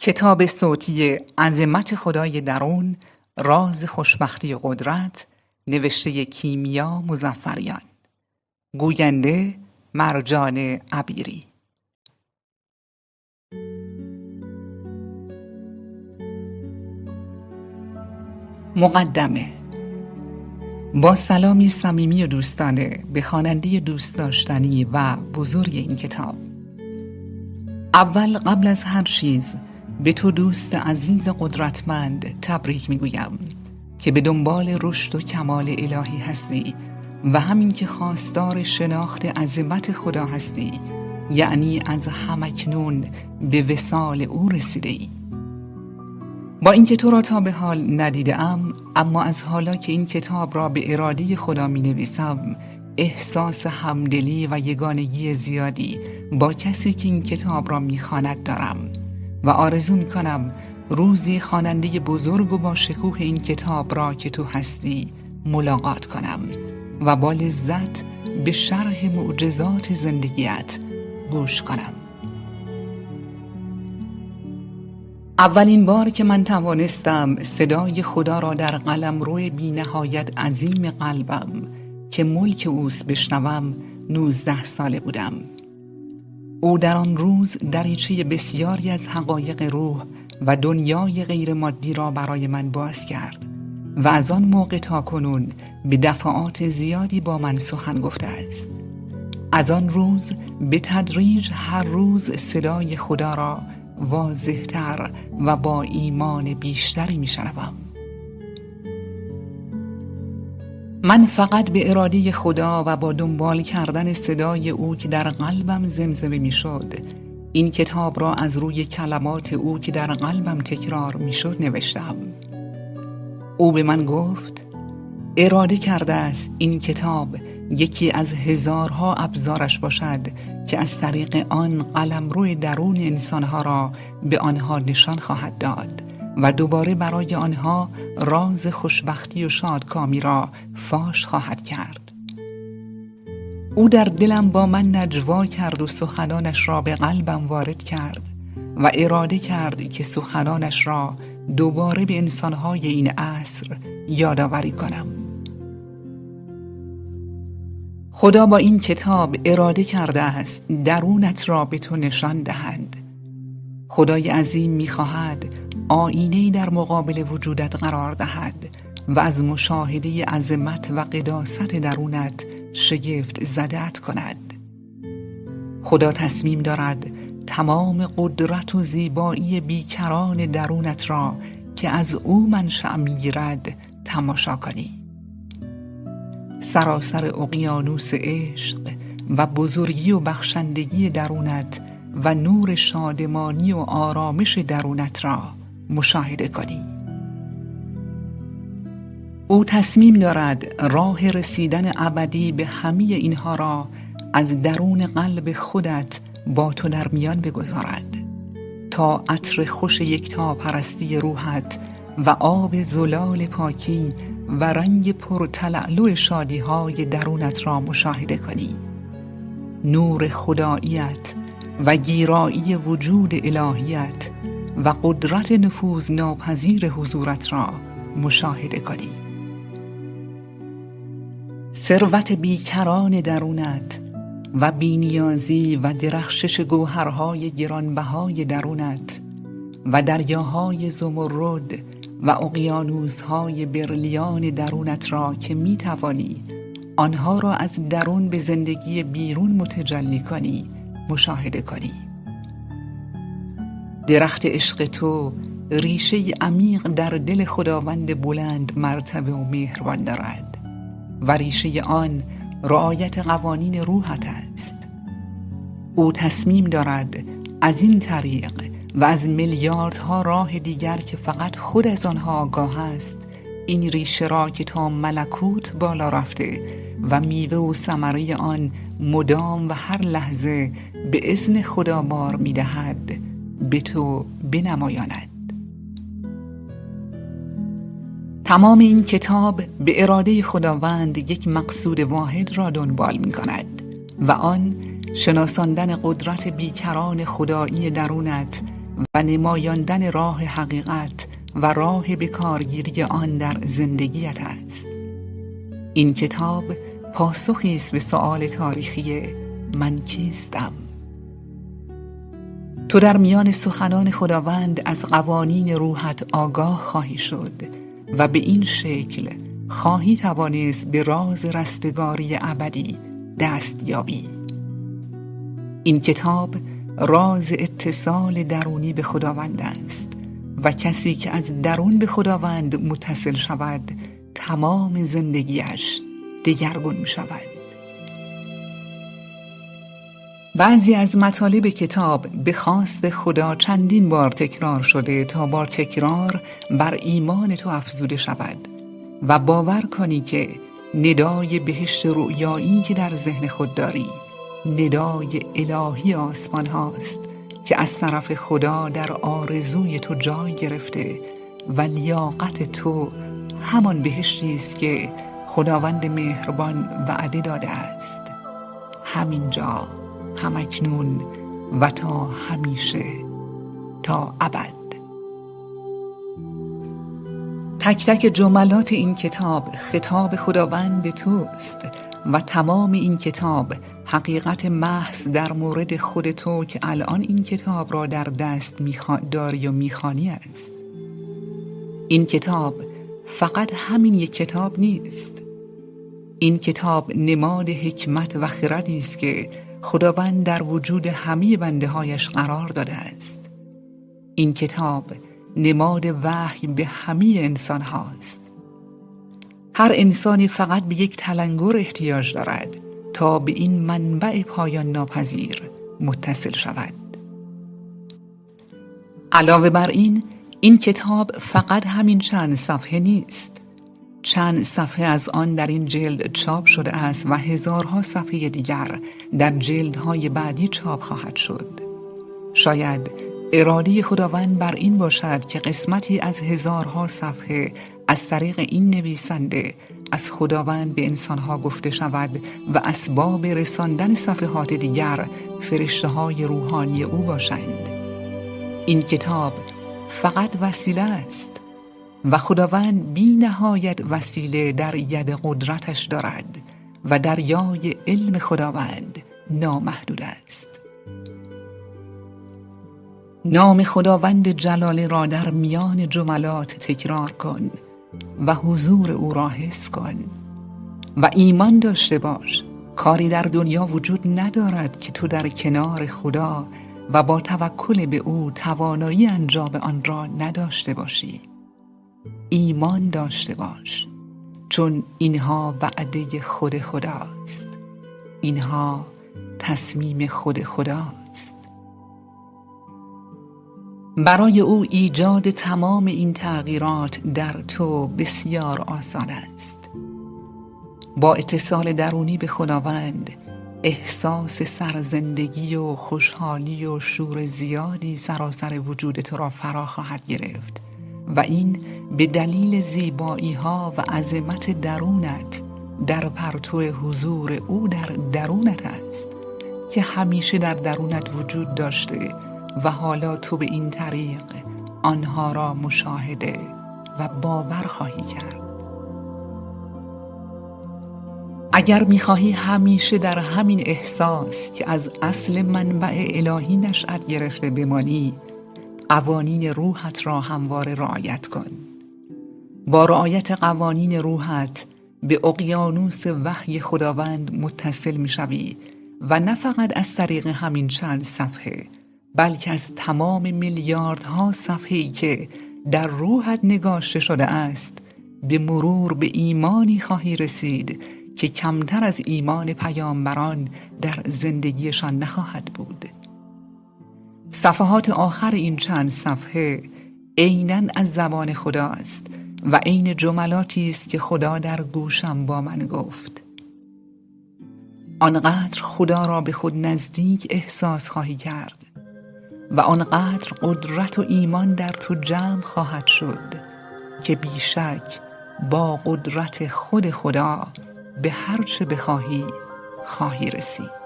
کتاب صوتی عظمت خدای درون، راز خوشبختی و قدرت، نوشته کیمیا مظفریان، گوینده مرجان عبیری. مقدمه. با سلامی صمیمی و دوستانه به خواننده دوست داشتنی و بزرگ این کتاب. اول قبل از هر چیز به تو دوست عزیز قدرتمند تبریک میگویم که به دنبال رشد و کمال الهی هستی و همین که خواستار شناخت عظمت خدا هستی، یعنی از همکنون به وصال او رسیده ای. با اینکه تو را تا به حال ندیدم، اما از حالا که این کتاب را به اراده خدا می نویسم، احساس همدلی و یگانگی زیادی با کسی که این کتاب را می خواند دارم و آرزو می کنم روزی خواننده بزرگ و با شکوه این کتاب را که تو هستی ملاقات کنم و با لذت به شرح معجزات زندگیت گوش کنم. اولین بار که من توانستم صدای خدا را در قلمرو بی نهایت عظیم قلبم که ملک اوست بشنوم 19 ساله بودم. او در آن روز دریچه بسیاری از حقایق روح و دنیای غیر مادی را برای من باز کرد و از آن موقع تا کنون به دفعات زیادی با من سخن گفته است. از آن روز به تدریج هر روز صدای خدا را واضح‌تر و با ایمان بیشتری می‌شنوم. من فقط به اراده خدا و با دنبال کردن صدای او که در قلبم زمزمه می‌شد، این کتاب را از روی کلمات او که در قلبم تکرار می‌شد نوشتم. او به من گفت اراده کرده است این کتاب یکی از هزارها ابزارش باشد که از طریق آن قلمرو درون انسانها را به آنها نشان خواهد داد و دوباره برای آنها راز خوشبختی و شادکامی را فاش خواهد کرد. او در دلم با من نجوا کرد و سخنانش را به قلبم وارد کرد و اراده کرد که سخنانش را دوباره به انسانهای این عصر یادآوری کنم. خدا با این کتاب اراده کرده است درونت را به تو نشان دهد. خدای عظیم می‌خواهد آینه‌ای در مقابل وجودت قرار دهد و از مشاهده عظمت و قداست درونت شگفت زده‌ات کند. خدا تصمیم دارد تمام قدرت و زیبایی بیکران درونت را که از او منشأ می‌گیرد تماشا کنی. سراسر اقیانوس عشق و بزرگی و بخشندگی درونت و نور شادمانی و آرامش درونت را مشاهده کنی. او تصمیم دارد راه رسیدن ابدی به همه اینها را از درون قلب خودت با تو در میان بگذارد تا عطر خوش یکتا پرستی روحت و آب زلال پاکی و رنگ پرتلألؤ شادی‌های درونت را مشاهده کنی. نور خداییت و گیرایی وجود الهیت و قدرت نفوذ ناپذیر حضورت را مشاهده کنی. ثروت بیکران درونت و بینیازی و درخشش گوهرهای گرانبهای درونت و دریاهای زمرد و اقیانوس‌های برلیان درونت را که می‌توانی آنها را از درون به زندگی بیرون متجلی کنی مشاهده کنی. درخت عشق تو ریشه عمیق در دل خداوند بلند مرتبه و مهربان دارد و ریشه آن رعایت قوانین روحت است. او تصمیم دارد از این طریق و از میلیاردها راه دیگر که فقط خود از آنها آگاه است، این ریشه را که تا ملکوت بالا رفته و میوه و ثمره آن مدام و هر لحظه به اذن خدا بار می‌دهد به تو بنمایاند. تمام این کتاب به اراده خداوند یک مقصود واحد را دنبال می‌کند و آن شناساندن قدرت بیکران خدایی درونت و نمایاندن راه حقیقت و راه به کارگیری آن در زندگیت است. این کتاب پاسخی است به سؤال تاریخی من کیستم. تو در میان سخنان خداوند از قوانین روحت آگاه خواهی شد و به این شکل خواهی توانست به راز رستگاری ابدی دست یابی. این کتاب راز اتصال درونی به خداوند است و کسی که از درون به خداوند متصل شود تمام زندگیش دگرگون می شود. بعضی از مطالب کتاب به خواست خدا چندین بار تکرار شده تا با تکرار بر ایمان تو افزوده شود و باور کنی که ندای بهشت رؤیایی که در ذهن خود داری ندای الهی آسمان هاست که از طرف خدا در آرزوی تو جای گرفته و لیاقت تو همان بهشتی است که خداوند مهربان وعده داده است، همینجا، همکنون و تا همیشه، تا ابد. تک تک جملات این کتاب خطاب خداوند به توست و تمام این کتاب حقیقت محض در مورد خود تو که الان این کتاب را در دست داری و میخوانی است. این کتاب فقط همین یک کتاب نیست. این کتاب نماد حکمت و خردی است که خداوند در وجود همه بنده هایش قرار داده است. این کتاب نماد وحی به همه انسان هاست. هر انسانی فقط به یک تلنگر احتیاج دارد تا به این منبع پایان ناپذیر متصل شود. علاوه بر این کتاب فقط همین چند صفحه نیست. چند صفحه از آن در این جلد چاپ شده است و هزارها صفحه دیگر در جلدهای بعدی چاپ خواهد شد. شاید اراده خداوند بر این باشد که قسمتی از هزارها صفحه از طریق این نویسنده از خداوند به انسانها گفته شود و اسباب رساندن صفحات دیگر فرشته‌های روحانی او باشند. این کتاب فقط وسیله است و خداوند بی نهایت وسیله در ید قدرتش دارد و دریای علم خداوند نامحدود است. نام خداوند جلاله را در میان جملات تکرار کن و حضور او را حس کن و ایمان داشته باش کاری در دنیا وجود ندارد که تو در کنار خدا و با توکل به او توانایی انجام آن را نداشته باشی. ایمان داشته باش، چون اینها وعده خود خداست. اینها تصمیم خود خداست. برای او ایجاد تمام این تغییرات در تو بسیار آسان است. با اتصال درونی به خداوند احساس سرزندگی و خوشحالی و شور زیادی سراسر وجود تو را فرا خواهد گرفت و این به دلیل زیبایی ها و عظمت درونت در پرتو حضور او در درونت است که همیشه در درونت وجود داشته و حالا تو به این طریق آنها را مشاهده و باور خواهی کرد. اگر می‌خواهی همیشه در همین احساس که از اصل منبع الهی نشأت گرفته بمانی، قوانین روحت را همواره رعایت کن. با رعایت قوانین روحت به اقیانوس وحی خداوند متصل می‌شوی و نه فقط از طریق همین چند صفحه، بلکه از تمام میلیاردها صفحه‌ای که در روحت نگاشته شده است به مرور به ایمانی خواهی رسید که کمتر از ایمان پیامبران در زندگیشان نخواهد بود. صفحات آخر این چند صفحه عیناً از زبان خدا است و عین جملاتی است که خدا در گوشم با من گفت. آنقدر خدا را به خود نزدیک احساس خواهی کرد و آنقدر قدرت و ایمان در تو جمع خواهد شد که بیشک با قدرت خود خدا به هر چه بخواهی خواهی رسید.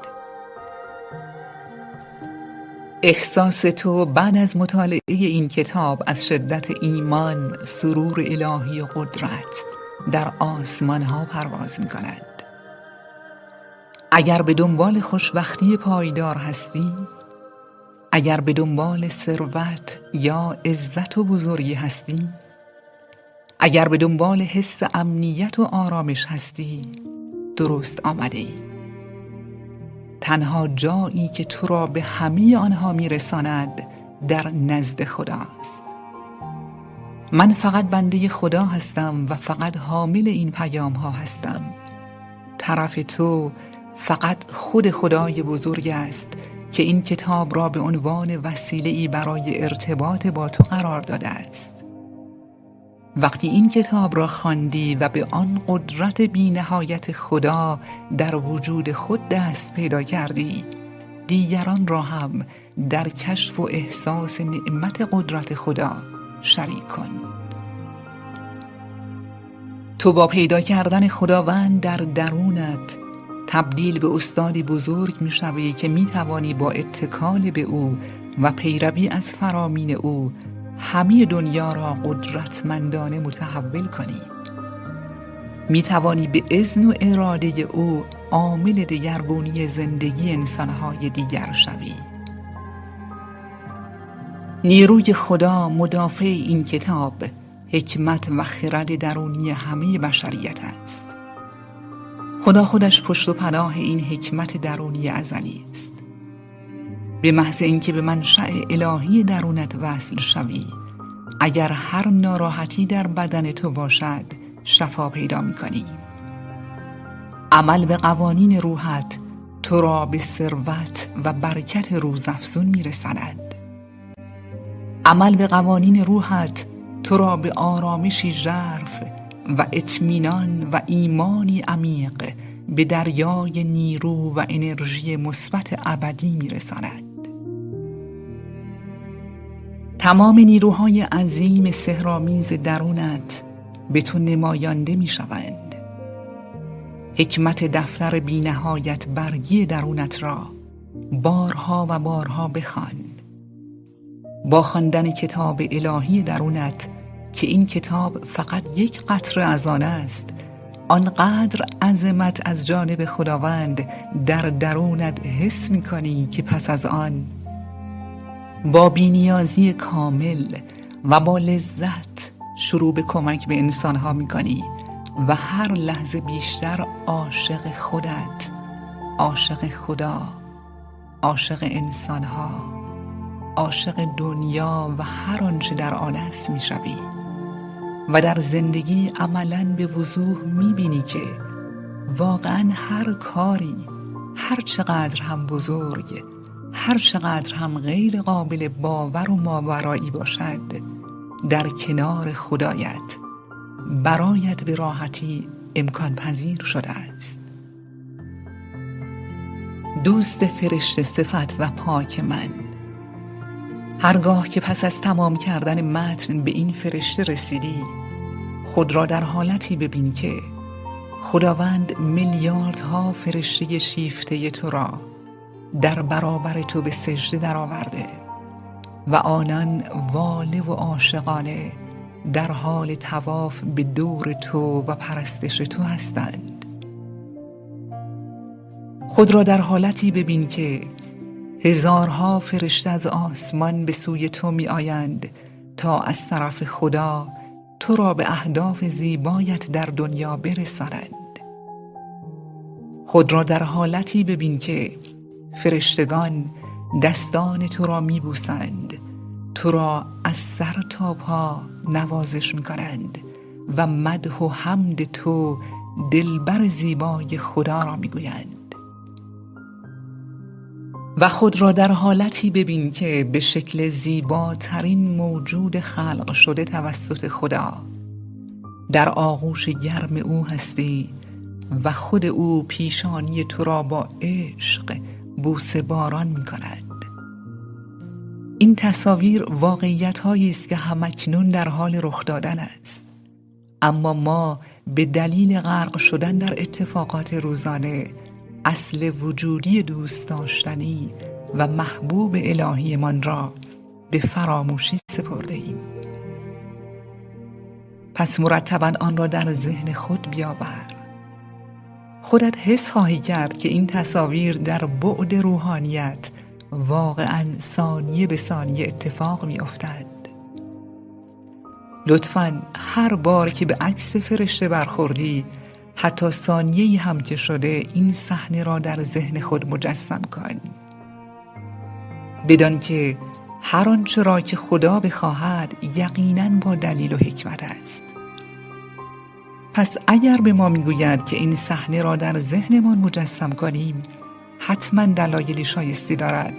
احساس تو بعد از مطالعه این کتاب از شدت ایمان، سرور الهی و قدرت در آسمان ها پرواز می کند. اگر به دنبال خوشبختی پایدار هستی، اگر به دنبال ثروت یا عزت و بزرگی هستی، اگر به دنبال حس امنیت و آرامش هستی، درست آمده ای. تنها جایی که تو را به همه آنها میرساند در نزد خداست. من فقط بنده خدا هستم و فقط حامل این پیام ها هستم. طرف تو فقط خود خدای بزرگ است که این کتاب را به عنوان وسیله‌ای برای ارتباط با تو قرار داده است. وقتی این کتاب را خواندی و به آن قدرت بی‌نهایت خدا در وجود خود دست پیدا کردی، دیگران را هم در کشف و احساس نعمت قدرت خدا شریک کن. تو با پیدا کردن خداوند در درونت تبدیل به استادی بزرگ می‌شوی که می‌توانی با اتکال به او و پیروی از فرامین او همه دنیا را قدرتمندانه متحول کنی. می‌توانی به اذن و اراده او عامل دگرگونی زندگی انسان‌های دیگر شوی. نیروی خدا مدافع این کتاب حکمت و خرد درونی همه بشریت است. خدا خودش پشت و پناه این حکمت درونی ازلی است. به محض اینکه به منشأ الهی درونت وصل شوی، اگر هر ناراحتی در بدن تو باشد شفا پیدا می‌کنی. عمل به قوانین روحت تو را به ثروت و برکت روزافزون می‌رساند. عمل به قوانین روحت تو را به آرامشی ژرف و اطمینان و ایمانی عمیق به دریای نیرو و انرژی مثبت ابدی می‌رساند. تمام نیروهای عظیم سحرآمیز درونت به تو نمایانده می‌شوند. حکمت دفتر بی‌نهایت برگی درونت را بارها و بارها بخوان. با خواندن کتاب الهی درونت که این کتاب فقط یک قطره از آن است، آنقدر عظمت از جانب خداوند در درونت حس می‌کنی که پس از آن با بی‌نیازی کامل و با لذت شروع به کمک به انسان‌ها می‌کنی و هر لحظه بیشتر عاشق خودت، عاشق خدا، عاشق انسان‌ها، عاشق دنیا و هر آنچه در آن است می‌شوی و در زندگی عملاً به وضوح می‌بینی که واقعاً هر کاری، هر چقدر هم بزرگ، هر چقدر هم غیر قابل باور و ماورایی باشد، در کنار خدایت برایت به راحتی امکان پذیر شده است. دوست فرشته صفت و پاک من، هرگاه که پس از تمام کردن متن به این فرشته رسیدی، خود را در حالتی ببین که خداوند میلیاردها فرشته شیفته تو را در برابر تو به سجده درآورده و آنان واله و عاشقانه در حال طواف به دور تو و پرستش تو هستند. خود را در حالتی ببین که هزارها فرشته از آسمان به سوی تو می آیند تا از طرف خدا تو را به اهداف زیبایت در دنیا برسانند. خود را در حالتی ببین که فرشتگان دستان تو را می بوسند، تو را از سر تا پا نوازش می کنند و مدح و حمد تو دلبر زیبای خدا را می گویند. و خود را در حالتی ببین که به شکل زیباترین موجود خلق شده توسط خدا در آغوش گرم او هستی و خود او پیشانی تو را با عشق بوسه باران می کند. این تصاویر واقعیت هایی است که همکنون در حال رخ دادن است، اما ما به دلیل غرق شدن در اتفاقات روزانه اصل وجودی دوست داشتنی و محبوب الهیمان را به فراموشی سپرده ایم. پس مرتباً آن را در ذهن خود بیاور. خودت حس خواهی کرد که این تصاویر در بعد روحانیت واقعاً ثانیه به ثانیه اتفاق می افتد. لطفاً هر بار که به عکس فرشته برخوردی، حتی ثانیه‌ای هم که شده، این صحنه را در ذهن خود مجسم کن. بدان که هر آنچه را که خدا بخواهد یقیناً با دلیل و حکمت است. پس اگر به ما میگوید که این صحنه را در ذهنمان مجسم کنیم، حتما دلایلی شایسته دارد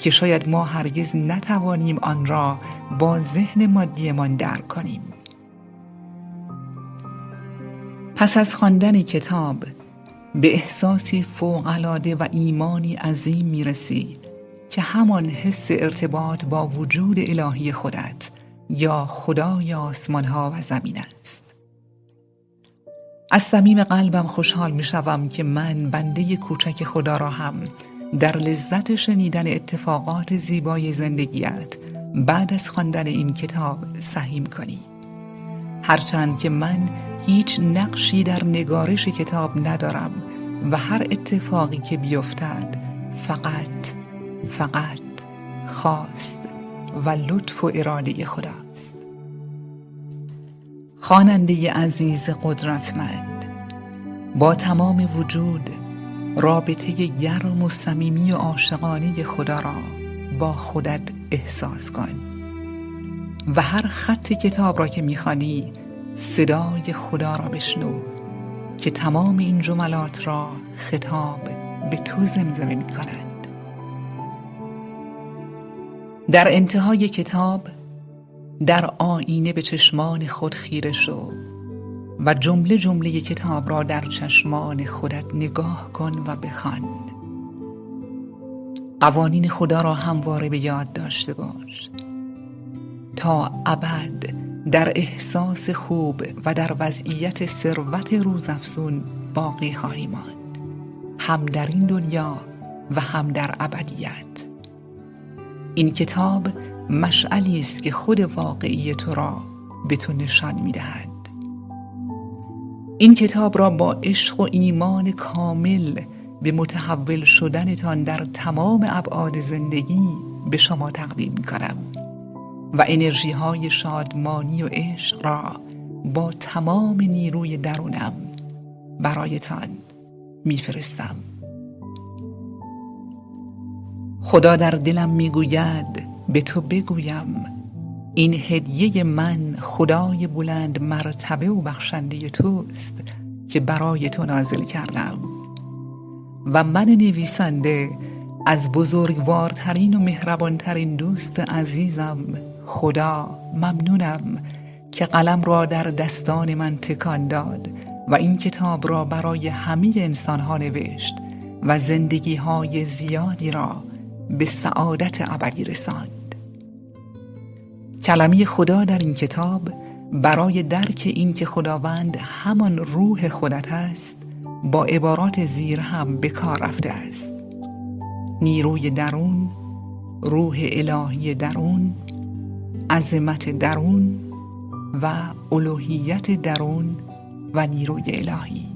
که شاید ما هرگز نتوانیم آن را با ذهن مادیمان درک کنیم. پس از خواندن کتاب به احساسی فوق‌العاده و ایمانی عظیم میرسی که همان حس ارتباط با وجود الهی خودت یا خدای آسمان‌ها و زمین است. از صمیم قلبم خوشحال می‌شوم که من بنده کوچک خدا را هم در لذت شنیدن اتفاقات زیبای زندگیت بعد از خواندن این کتاب سهیم کنی. هرچند که من هیچ نقشی در نگارش کتاب ندارم و هر اتفاقی که بیفتد فقط خواست و لطف و اراده خداست. خواننده عزیز قدرتمند، با تمام وجود رابطه گرم و صمیمی و عاشقانه خدا را با خودت احساس کن و هر خط کتاب را که می‌خوانی صدای خدا را بشنو که تمام این جملات را خطاب به تو زمزمه می‌کند. در انتهای کتاب در آینه به چشمان خود خیره شو و جمله جمله کتاب را در چشمان خودت نگاه کن و بخوان. قوانین خدا را همواره به یاد داشته باش. تا ابد در احساس خوب و در وضعیت ثروت روزافزون باقی خواهی ماند، هم در این دنیا و هم در ابدیت. این کتاب مشعلی است که خود واقعی تو را به تو نشان می‌دهد. این کتاب را با عشق و ایمان کامل به متحول شدنتان در تمام ابعاد زندگی به شما تقدیم می‌کنم و انرژی های شادمانی و عشق را با تمام نیروی درونم برایتان میفرستم. خدا در دلم میگوید به تو بگویم این هدیه من خدای بلند مرتبه و بخشنده توست که برای تو نازل کردم و من نویسنده از بزرگوارترین و مهربانترین دوست عزیزم خدا ممنونم که قلم را در دستان من تکان داد و این کتاب را برای همه انسانها نوشت و زندگی‌های زیادی را به سعادت ابدی رساند. کلمه خدا در این کتاب برای درک این که خداوند همان روح خودت است با عبارات زیر هم به کار رفته است: نیروی درون، روح الهی درون، عظمت درون و الوهیت درون و نیروی الهی.